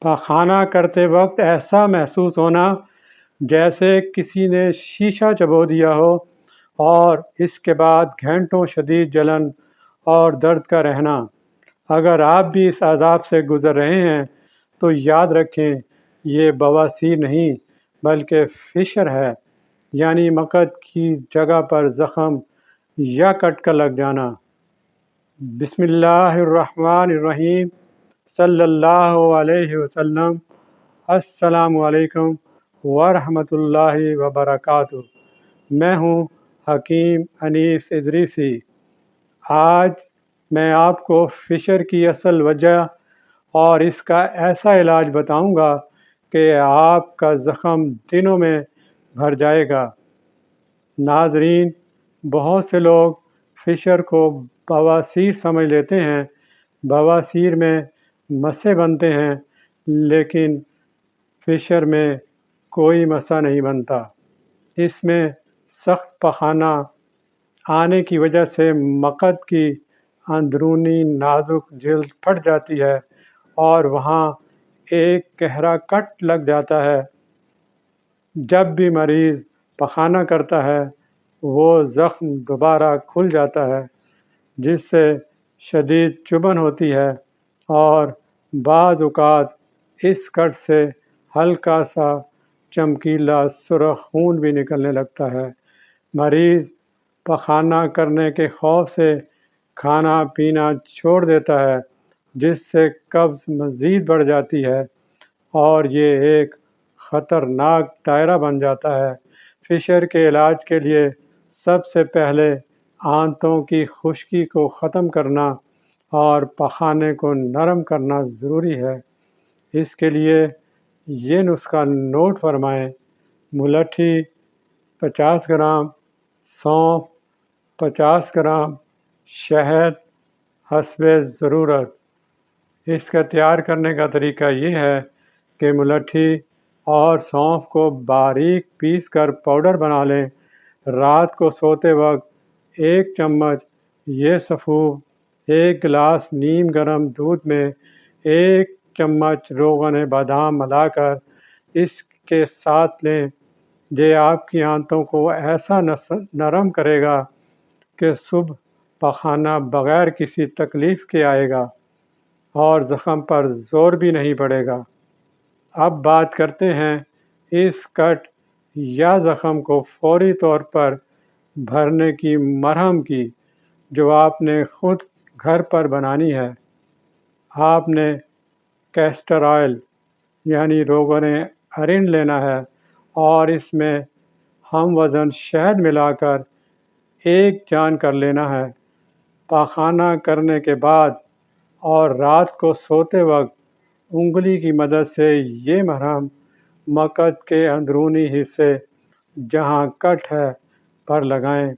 پاخانہ کرتے وقت ایسا محسوس ہونا جیسے کسی نے شیشہ چبو دیا ہو اور اس کے بعد گھنٹوں شدید جلن اور درد کا رہنا۔ اگر آپ بھی اس عذاب سے گزر رہے ہیں تو یاد رکھیں یہ بواسیر نہیں بلکہ فشر ہے، یعنی مقد کی جگہ پر زخم یا کٹ کا لگ جانا۔ بسم اللہ الرحمن الرحیم، صلی اللہ علیہ وسلم۔ السلام علیکم ورحمۃ اللہ وبرکاتہ۔ میں ہوں حکیم انیس ادریسی۔ آج میں آپ کو فشر کی اصل وجہ اور اس کا ایسا علاج بتاؤں گا کہ آپ کا زخم دنوں میں بھر جائے گا۔ ناظرین، بہت سے لوگ فشر کو بواسیر سمجھ لیتے ہیں۔ بواسیر میں مسیں بنتے ہیں، لیکن فشر میں کوئی مسا نہیں بنتا۔ اس میں سخت پخانہ آنے کی وجہ سے مقد کی اندرونی نازک جلد پھٹ جاتی ہے اور وہاں ایک گہرا کٹ لگ جاتا ہے۔ جب بھی مریض پخانہ کرتا ہے وہ زخم دوبارہ کھل جاتا ہے، جس سے شدید چبھن ہوتی ہے اور بعض اوقات اس کٹ سے ہلکا سا چمکیلا سرخ خون بھی نکلنے لگتا ہے۔ مریض پخانہ کرنے کے خوف سے کھانا پینا چھوڑ دیتا ہے، جس سے قبض مزید بڑھ جاتی ہے اور یہ ایک خطرناک دائرہ بن جاتا ہے۔ فشر کے علاج کے لیے سب سے پہلے آنتوں کی خشکی کو ختم کرنا اور پخانے کو نرم کرنا ضروری ہے۔ اس کے لیے یہ نسخہ نوٹ فرمائیں: ملٹھی 50 گرام، سونف 50 گرام، شہد حسب ضرورت۔ اس کا تیار کرنے کا طریقہ یہ ہے کہ ملٹھی اور سونف کو باریک پیس کر پاؤڈر بنا لیں۔ رات کو سوتے وقت 1 چمچ یہ سفوف 1 گلاس نیم گرم دودھ میں 1 چمچ روغن بادام ملا کر اس کے ساتھ لیں۔ یہ آپ کی آنتوں کو ایسا نرم کرے گا کہ صبح پخانہ بغیر کسی تکلیف کے آئے گا اور زخم پر زور بھی نہیں پڑے گا۔ اب بات کرتے ہیں اس کٹ یا زخم کو فوری طور پر بھرنے کی مرہم کی، جو آپ نے خود گھر پر بنانی ہے۔ آپ نے کیسٹر آئل یعنی روغن ارنڈ لینا ہے اور اس میں ہم وزن شہد ملا کر ایک جان کر لینا ہے۔ پاخانہ کرنے کے بعد اور رات کو سوتے وقت انگلی کی مدد سے یہ مرہم مقد کے اندرونی حصے جہاں کٹ ہے پر لگائیں۔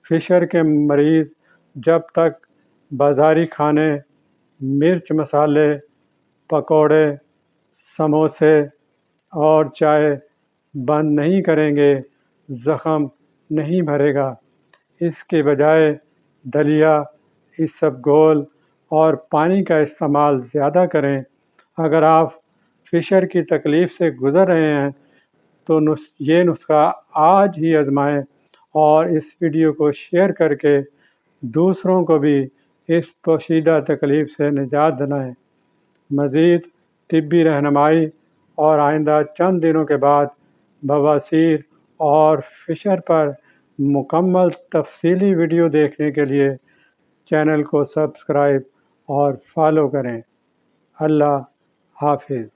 فشر کے مریض جب تک بازاری کھانے، مرچ مسالے، پکوڑے، سموسے اور چائے بند نہیں کریں گے، زخم نہیں بھرے گا۔ اس کے بجائے دلیا، اسبگول اور پانی کا استعمال زیادہ کریں۔ اگر آپ فشر کی تکلیف سے گزر رہے ہیں تو یہ نسخہ آج ہی آزمائیں اور اس ویڈیو کو شیئر کر کے دوسروں کو بھی اس پوشیدہ تکلیف سے نجات دلائیں۔ مزید طبی رہنمائی اور آئندہ چند دنوں کے بعد بواسیر اور فشر پر مکمل تفصیلی ویڈیو دیکھنے کے لیے چینل کو سبسکرائب اور فالو کریں۔ اللہ حافظ۔